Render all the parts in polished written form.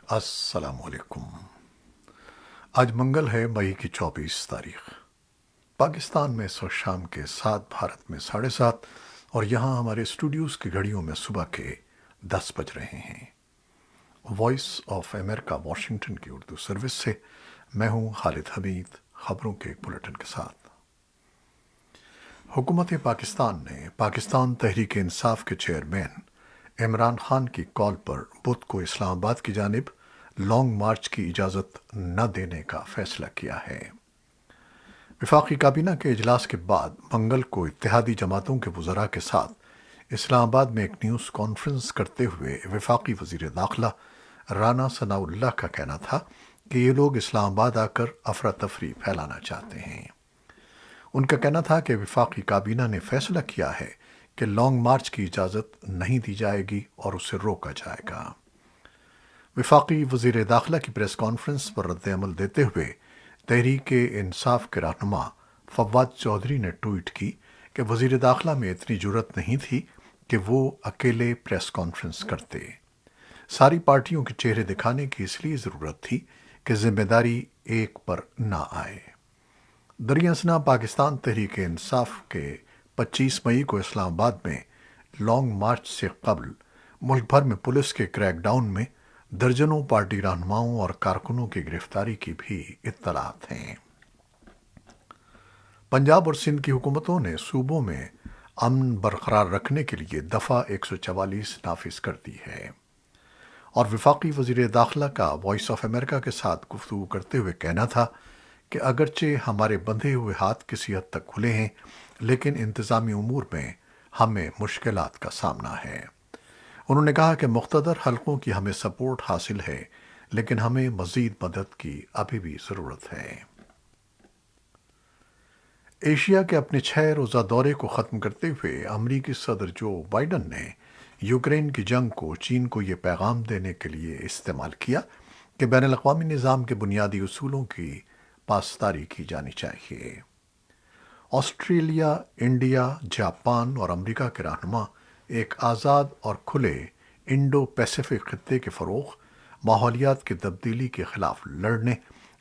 السلام علیکم۔ آج منگل ہے، مئی کی 24 تاریخ۔ پاکستان میں اس وقت شام کے 7، بھارت میں 7:30، اور یہاں ہمارے اسٹوڈیوز کی گھڑیوں میں صبح کے 10 بج رہے ہیں۔ وائس آف امریکہ واشنگٹن کی اردو سروس سے میں ہوں خالد حمید، خبروں کے ایک بلیٹن کے ساتھ۔ حکومت پاکستان نے پاکستان تحریک انصاف کے چیئرمین عمران خان کی کال پر بدھ کو اسلام آباد کی جانب لانگ مارچ کی اجازت نہ دینے کا فیصلہ کیا ہے۔ وفاقی کابینہ کے اجلاس کے بعد منگل کو اتحادی جماعتوں کے وزراء کے ساتھ اسلام آباد میں ایک نیوز کانفرنس کرتے ہوئے وفاقی وزیر داخلہ رانا ثناء اللہ کا کہنا تھا کہ یہ لوگ اسلام آباد آ کر افراتفری پھیلانا چاہتے ہیں۔ ان کا کہنا تھا کہ وفاقی کابینہ نے فیصلہ کیا ہے کہ لانگ مارچ کی اجازت نہیں دی جائے گی اور اسے روکا جائے گا۔ وفاقی وزیر داخلہ کی پریس کانفرنس پر رد عمل دیتے ہوئے تحریک انصاف کے رہنما فواد چودھری نے ٹویٹ کی کہ وزیر داخلہ میں اتنی جرأت نہیں تھی کہ وہ اکیلے پریس کانفرنس کرتے۔ ساری پارٹیوں کے چہرے دکھانے کی اس لیے ضرورت تھی کہ ذمہ داری ایک پر نہ آئے۔ دریں اثنا پاکستان تحریک انصاف کے 25 مئی کو اسلام آباد میں لانگ مارچ سے قبل ملک بھر میں پولیس کے کریک ڈاؤن میں درجنوں پارٹی رہنماؤں اور کارکنوں کی گرفتاری کی بھی اطلاعات ہیں۔ پنجاب اور سندھ کی حکومتوں نے صوبوں میں امن برقرار رکھنے کے لیے دفعہ 144 نافذ کر دی ہے، اور وفاقی وزیر داخلہ کا وائس آف امریکہ کے ساتھ گفتگو کرتے ہوئے کہنا تھا کہ اگرچہ ہمارے بندھے ہوئے ہاتھ کسی حد تک کھلے ہیں، لیکن انتظامی امور میں ہمیں مشکلات کا سامنا ہے۔ انہوں نے کہا کہ مقتدر حلقوں کی ہمیں سپورٹ حاصل ہے، لیکن ہمیں مزید مدد کی ابھی بھی ضرورت ہے۔ ایشیا کے اپنے 6 روزہ دورے کو ختم کرتے ہوئے امریکی صدر جو بائیڈن نے یوکرین کی جنگ کو چین کو یہ پیغام دینے کے لیے استعمال کیا کہ بین الاقوامی نظام کے بنیادی اصولوں کی پاسداری کی جانی چاہیے۔ آسٹریلیا، انڈیا، جاپان اور امریکہ کے رہنما ایک آزاد اور کھلے انڈو پیسیفک خطے کے فروغ، ماحولیات کی تبدیلی کے خلاف لڑنے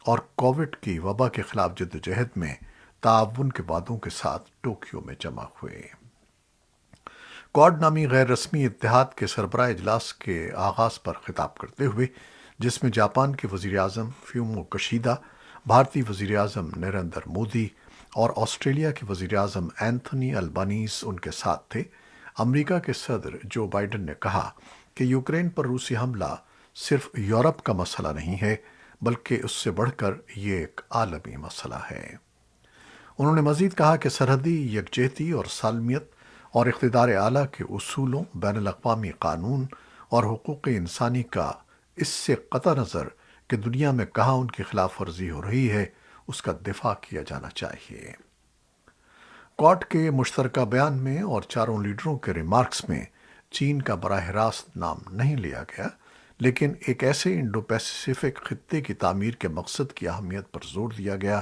اور کووڈ کی وبا کے خلاف جدوجہد میں تعاون کے وعدوں کے ساتھ ٹوکیو میں جمع ہوئے۔ کوڈ نامی غیر رسمی اتحاد کے سربراہ اجلاس کے آغاز پر خطاب کرتے ہوئے، جس میں جاپان کے وزیر اعظم فیومو کشیدا، بھارتی وزیر اعظم نریندر مودی اور آسٹریلیا کے وزیر اعظم اینتھونی البانیز ان کے ساتھ تھے، امریکہ کے صدر جو بائیڈن نے کہا کہ یوکرین پر روسی حملہ صرف یورپ کا مسئلہ نہیں ہے، بلکہ اس سے بڑھ کر یہ ایک عالمی مسئلہ ہے۔ انہوں نے مزید کہا کہ سرحدی یکجہتی اور سالمیت اور اقتدار اعلیٰ کے اصولوں، بین الاقوامی قانون اور حقوق انسانی کا اس سے قطع نظر کہ دنیا میں کہاں ان کی خلاف ورزی ہو رہی ہے، اس کا دفاع کیا جانا چاہیے۔ کوڈ کے مشترکہ بیان میں اور چاروں لیڈروں کے ریمارکس میں چین کا براہ راست نام نہیں لیا گیا، لیکن ایک ایسے انڈو پیسیفک خطے کی تعمیر کے مقصد کی اہمیت پر زور دیا گیا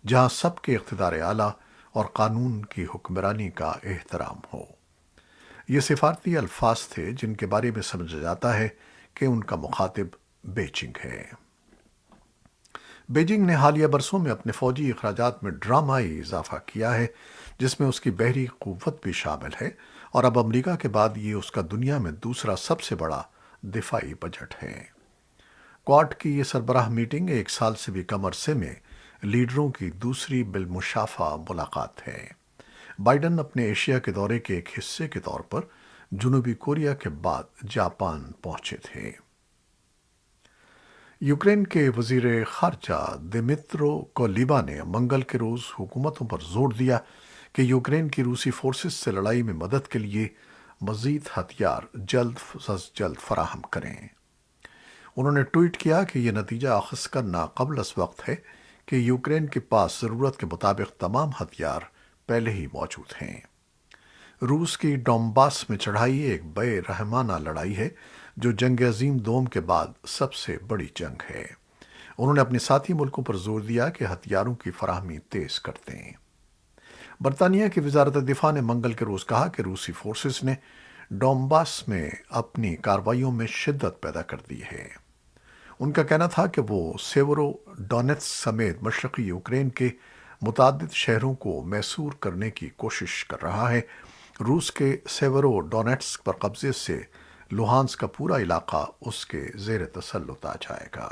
جہاں سب کے اقتدار اعلیٰ اور قانون کی حکمرانی کا احترام ہو۔ یہ سفارتی الفاظ تھے جن کے بارے میں سمجھا جاتا ہے کہ ان کا مخاطب بیجنگ ہے۔ بیجنگ نے حالیہ برسوں میں اپنے فوجی اخراجات میں ڈرامائی اضافہ کیا ہے، جس میں اس کی بحری قوت بھی شامل ہے، اور اب امریکہ کے بعد یہ اس کا دنیا میں دوسرا سب سے بڑا دفاعی بجٹ ہے۔ کوڈ کی یہ سربراہ میٹنگ 1 سال سے بھی کم عرصے میں لیڈروں کی دوسری بالمشافہ ملاقات ہے۔ بائیڈن اپنے ایشیا کے دورے کے ایک حصے کے طور پر جنوبی کوریا کے بعد جاپان پہنچے تھے۔ یوکرین کے وزیر خارجہ دمیترو کولیبا نے منگل کے روز حکومتوں پر زور دیا کہ یوکرین کی روسی فورسز سے لڑائی میں مدد کے لیے مزید ہتھیار جلد از جلد فراہم کریں۔ انہوں نے ٹویٹ کیا کہ یہ نتیجہ اخذ کرنا قبل از وقت ہے کہ یوکرین کے پاس ضرورت کے مطابق تمام ہتھیار پہلے ہی موجود ہیں۔ روس کی ڈونباس میں چڑھائی ایک بے رحمانہ لڑائی ہے جو جنگ عظیم دوم کے بعد سب سے بڑی جنگ ہے۔ انہوں نے اپنے ساتھی ملکوں پر زور دیا کہ ہتھیاروں کی فراہمی تیز کر دیں۔ برطانیہ کی وزارت دفاع نے منگل کے روز کہا کہ روسی فورسز نے ڈونباس میں اپنی کارروائیوں میں شدت پیدا کر دی ہے۔ ان کا کہنا تھا کہ وہ سیورو ڈونیٹس سمیت مشرقی یوکرین کے متعدد شہروں کو محصور کرنے کی کوشش کر رہا ہے۔ روس کے سیورو ڈونیٹس پر قبضے سے لوہانس کا پورا علاقہ اس کے زیر تسلط آ جائے گا۔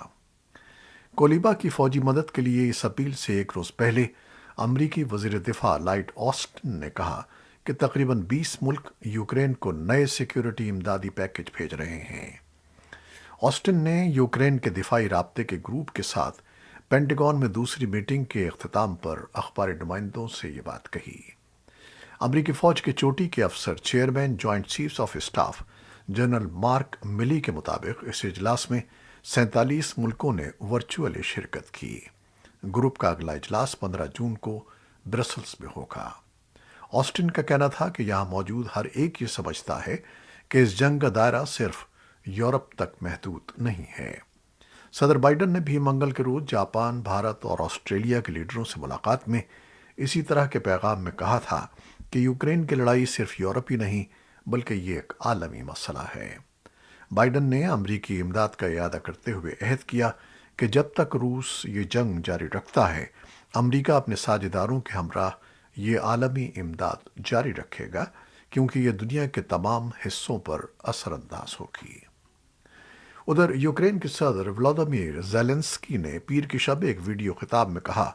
کولیبا کی فوجی مدد کے لیے اس اپیل سے ایک روز پہلے امریکی وزیر دفاع لائٹ آسٹن نے کہا کہ تقریباً 20 ملک یوکرین کو نئے سیکیورٹی امدادی پیکج بھیج رہے ہیں۔ آسٹن نے یوکرین کے دفاعی رابطے کے گروپ کے ساتھ پینٹاگون میں دوسری میٹنگ کے اختتام پر اخباری نمائندوں سے یہ بات کہی۔ امریکی فوج کے چوٹی کے افسر chairman joint chiefs of staff general mark ملی کے مطابق اس اجلاس میں 47 ملکوں نے ورچوئلی شرکت کی۔ گروپ کا اگلا اجلاس 15 جون کو برسلز میں ہوگا۔ آسٹن کا کہنا تھا کہ یہاں موجود ہر ایک یہ سمجھتا ہے کہ اس جنگ کا دائرہ صرف یورپ تک محدود نہیں ہے۔ صدر بائیڈن نے بھی منگل کے روز جاپان، بھارت اور آسٹریلیا کے لیڈروں سے ملاقات میں اسی طرح کے پیغام میں کہا تھا کہ یوکرین کی لڑائی صرف یورپ ہی نہیں بلکہ یہ ایک عالمی مسئلہ ہے۔ بائیڈن نے امریکی امداد کا اعادہ کرتے ہوئے عہد کیا کہ جب تک روس یہ جنگ جاری رکھتا ہے، امریکہ اپنے ساجھیداروں کے ہمراہ یہ عالمی امداد جاری رکھے گا کیونکہ یہ دنیا کے تمام حصوں پر اثر انداز ہوگی۔ ادھر یوکرین کے صدر ولادیمیر زیلنسکی نے پیر کی شب ایک ویڈیو خطاب میں کہا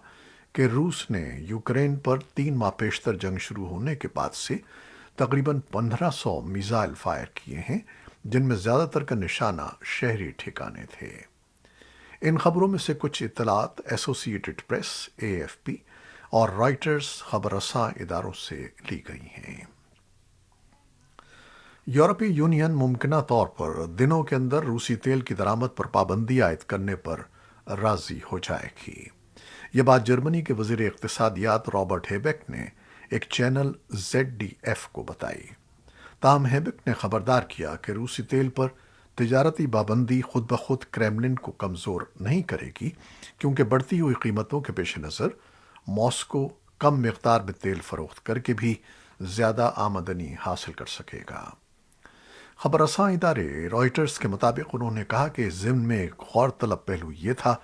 کہ روس نے یوکرین پر 3 ماہ پیشتر جنگ شروع ہونے کے بعد سے تقریباً 1500 میزائل فائر کیے ہیں، جن میں زیادہ تر کا نشانہ شہری ٹھکانے تھے۔ ان خبروں میں سے کچھ اطلاعات ایسوسی ایٹڈ پریس، اے ایف پی اور رائٹرز خبر رساں اداروں سے لی گئی ہیں۔ یورپی یونین ممکنہ طور پر دنوں کے اندر روسی تیل کی درآمد پر پابندی عائد کرنے پر راضی ہو جائے گی۔ یہ بات جرمنی کے وزیر اقتصادیات رابرٹ ہیبیک نے ایک چینل ZDF کو بتائی۔ تاہم ہیبیک نے خبردار کیا کہ روسی تیل پر تجارتی پابندی خود بخود کریملن کو کمزور نہیں کرے گی کیونکہ بڑھتی ہوئی قیمتوں کے پیش نظر ماسکو کم مقدار میں تیل فروخت کر کے بھی زیادہ آمدنی حاصل کر سکے گا۔ خبر رساں ادارے رائٹرز کے مطابق انہوں نے کہا کہ اس ضمن میں ایک غور طلب پہلو یہ تھا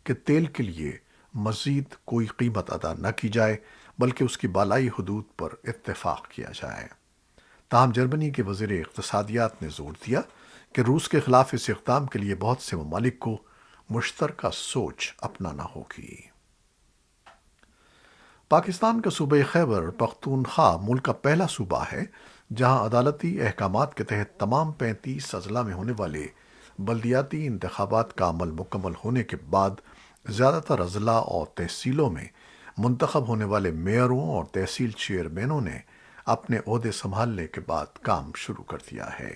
کہ تیل کے لیے مزید کوئی قیمت ادا نہ کی جائے بلکہ اس کی بالائی حدود پر اتفاق کیا جائے۔ تاہم جرمنی کے وزیر اقتصادیات نے زور دیا کہ روس کے خلاف اس اقدام کے لیے بہت سے ممالک کو مشترکہ سوچ اپنانا ہوگی۔ پاکستان کا صوبہ خیبر پختونخوا ملک کا پہلا صوبہ ہے جہاں عدالتی احکامات کے تحت تمام 35 اضلاع میں ہونے والے بلدیاتی انتخابات کا عمل مکمل ہونے کے بعد زیادہ تر اضلاع اور تحصیلوں میں منتخب ہونے والے میئروں اور تحصیل چیئرمینوں نے اپنے عہدے سنبھالنے کے بعد کام شروع کر دیا ہے۔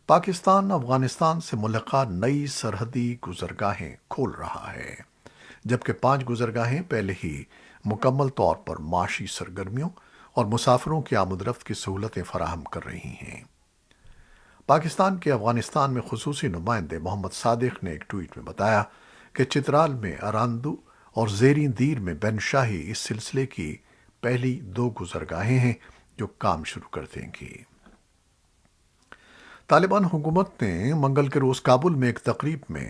پاکستان افغانستان سے ملحقہ نئی سرحدی گزرگاہیں کھول رہا ہے، جبکہ 5 گزرگاہیں پہلے ہی مکمل طور پر معاشی سرگرمیوں اور مسافروں کی آمد رفت کی سہولتیں فراہم کر رہی ہیں۔ پاکستان کے افغانستان میں خصوصی نمائندے محمد صادق نے ایک ٹویٹ میں بتایا کہ چترال میں اراندو اور زیریں دیر میں بن شاہی اس سلسلے کی پہلی 2 گزرگاہیں ہیں جو کام شروع کر دیں گی۔ طالبان حکومت نے منگل کے روز کابل میں ایک تقریب میں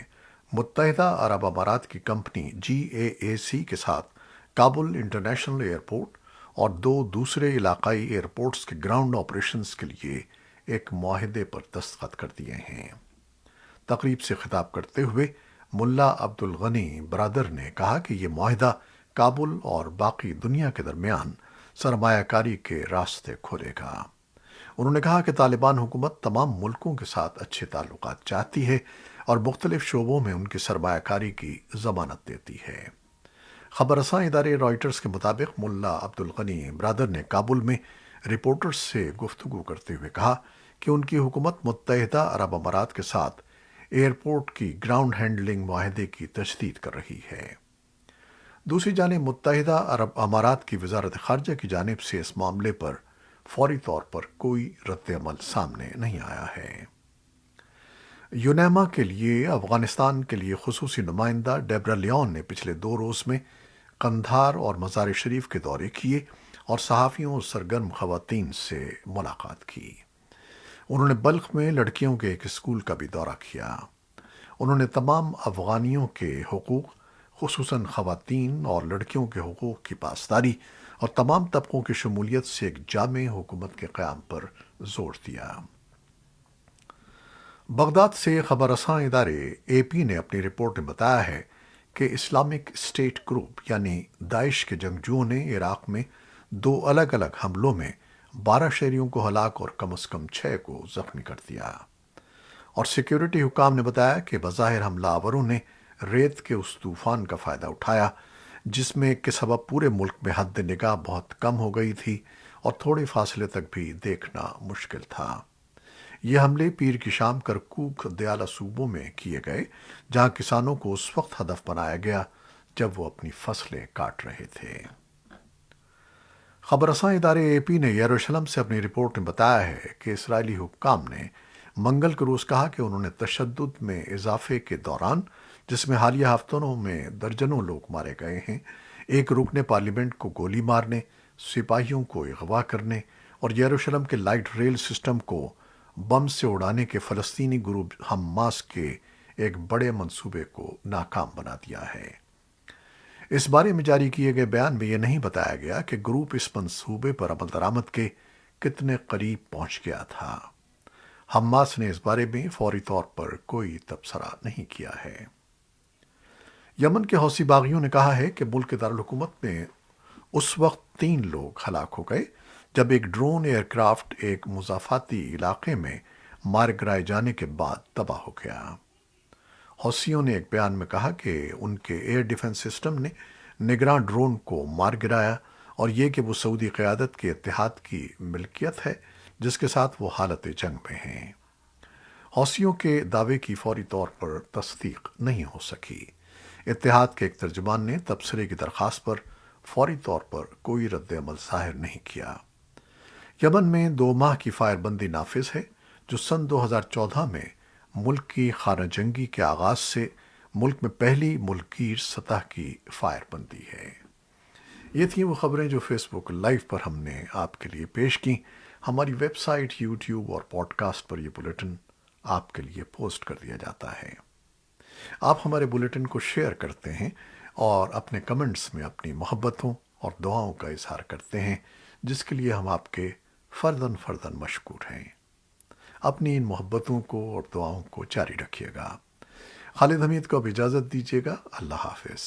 متحدہ عرب امارات کی کمپنی GAAC کے ساتھ کابل انٹرنیشنل ایئرپورٹ اور 2 دوسرے علاقائی ایئرپورٹس کے گراؤنڈ آپریشنز کے لیے ایک معاہدے پر دستخط کر دیے ہیں۔ تقریب سے خطاب کرتے ہوئے ملا عبد الغنی برادر نے کہا کہ یہ معاہدہ کابل اور باقی دنیا کے درمیان سرمایہ کاری کے راستے کھولے گا۔ انہوں نے کہا کہ طالبان حکومت تمام ملکوں کے ساتھ اچھے تعلقات چاہتی ہے اور مختلف شعبوں میں ان کی سرمایہ کاری کی ضمانت دیتی ہے۔ خبر رساں ادارے رائٹرز کے مطابق ملا عبد الغنی برادر نے کابل میں رپورٹرز سے گفتگو کرتے ہوئے کہا کہ ان کی حکومت متحدہ عرب امارات کے ساتھ ایئرپورٹ کی گراؤنڈ ہینڈلنگ معاہدے کی تجدید کر رہی ہے۔ دوسری جانب متحدہ عرب امارات کی وزارت خارجہ کی جانب سے اس معاملے پر فوری طور پر کوئی رد عمل سامنے نہیں آیا ہے۔ یونیما کے لیے افغانستان کے لیے خصوصی نمائندہ ڈیبرا لیون نے پچھلے 2 روز میں قندھار اور مزار شریف کے دورے کیے اور صحافیوں اور سرگرم خواتین سے ملاقات کی۔ انہوں نے بلخ میں لڑکیوں کے ایک اسکول کا بھی دورہ کیا۔ انہوں نے تمام افغانیوں کے حقوق، خصوصاً خواتین اور لڑکیوں کے حقوق کی پاسداری اور تمام طبقوں کی شمولیت سے ایک جامع حکومت کے قیام پر زور دیا۔ بغداد سے خبر رساں ادارے اے پی نے اپنی رپورٹ میں بتایا ہے کہ اسلامک اسٹیٹ گروپ یعنی داعش کے جنگجوؤں نے عراق میں 2 الگ الگ حملوں میں 12 شہریوں کو ہلاک اور کم از کم 6 کو زخمی کر دیا۔ اور سیکیورٹی حکام نے بتایا کہ بظاہر حملہ آوروں نے ریت کے اس طوفان کا فائدہ اٹھایا جس میں کے سبب پورے ملک میں حد نگاہ بہت کم ہو گئی تھی اور تھوڑے فاصلے تک بھی دیکھنا مشکل تھا۔ یہ حملے پیر کی شام کرکوک دیالہ صوبوں میں کیے گئے جہاں کسانوں کو اس وقت ہدف بنایا گیا جب وہ اپنی فصلیں کاٹ رہے تھے۔ خبر رساں ادارے اے پی نے یروشلم سے اپنی رپورٹ میں بتایا ہے کہ اسرائیلی حکام نے منگل کے روز کہا کہ انہوں نے تشدد میں اضافے کے دوران، جس میں حالیہ ہفتوں میں درجنوں لوگ مارے گئے ہیں، ایک رکن پارلیمنٹ کو گولی مارنے، سپاہیوں کو اغوا کرنے اور یروشلم کے لائٹ ریل سسٹم کو بم سے اڑانے کے فلسطینی گروپ حماس کے ایک بڑے منصوبے کو ناکام بنا دیا ہے۔ اس بارے میں جاری کیے گئے بیان میں یہ نہیں بتایا گیا کہ گروپ اس منصوبے پر عمل درآمد کے کتنے قریب پہنچ گیا تھا۔ حماس نے اس بارے میں فوری طور پر کوئی تبصرہ نہیں کیا ہے۔ یمن کے حوثی باغیوں نے کہا ہے کہ ملک کے دارالحکومت میں اس وقت 3 لوگ ہلاک ہو گئے جب ایک ڈرون ایئر کرافٹ ایک مضافاتی علاقے میں مار گرائے جانے کے بعد تباہ ہو گیا۔ حوثیوں نے ایک بیان میں کہا کہ ان کے ایئر ڈیفنس سسٹم نے نگراں ڈرون کو مار گرایا اور یہ کہ وہ سعودی قیادت کے اتحاد کی ملکیت ہے جس کے ساتھ وہ حالت جنگ میں ہیں۔ حوثیوں کے دعوے کی فوری طور پر تصدیق نہیں ہو سکی۔ اتحاد کے ایک ترجمان نے تبصرے کی درخواست پر فوری طور پر کوئی رد عمل ظاہر نہیں کیا۔ یمن میں 2 ماہ کی فائر بندی نافذ ہے جو سن 2014 میں ملک کی خانہ جنگی کے آغاز سے ملک میں پہلی ملک گیر سطح کی فائر بندی ہے۔ یہ تھیں وہ خبریں جو فیس بک لائیو پر ہم نے آپ کے لیے پیش کی۔ ہماری ویب سائٹ، یوٹیوب اور پوڈ کاسٹ پر یہ بلیٹن آپ کے لیے پوسٹ کر دیا جاتا ہے۔ آپ ہمارے بلیٹن کو شیئر کرتے ہیں اور اپنے کمنٹس میں اپنی محبتوں اور دعاؤں کا اظہار کرتے ہیں جس کے لیے ہم آپ کے فرداً فرداً مشکور ہیں۔ اپنی ان محبتوں کو اور دعاؤں کو جاری رکھیے گا۔ خالد حمید کو اب اجازت دیجیے گا۔ اللہ حافظ۔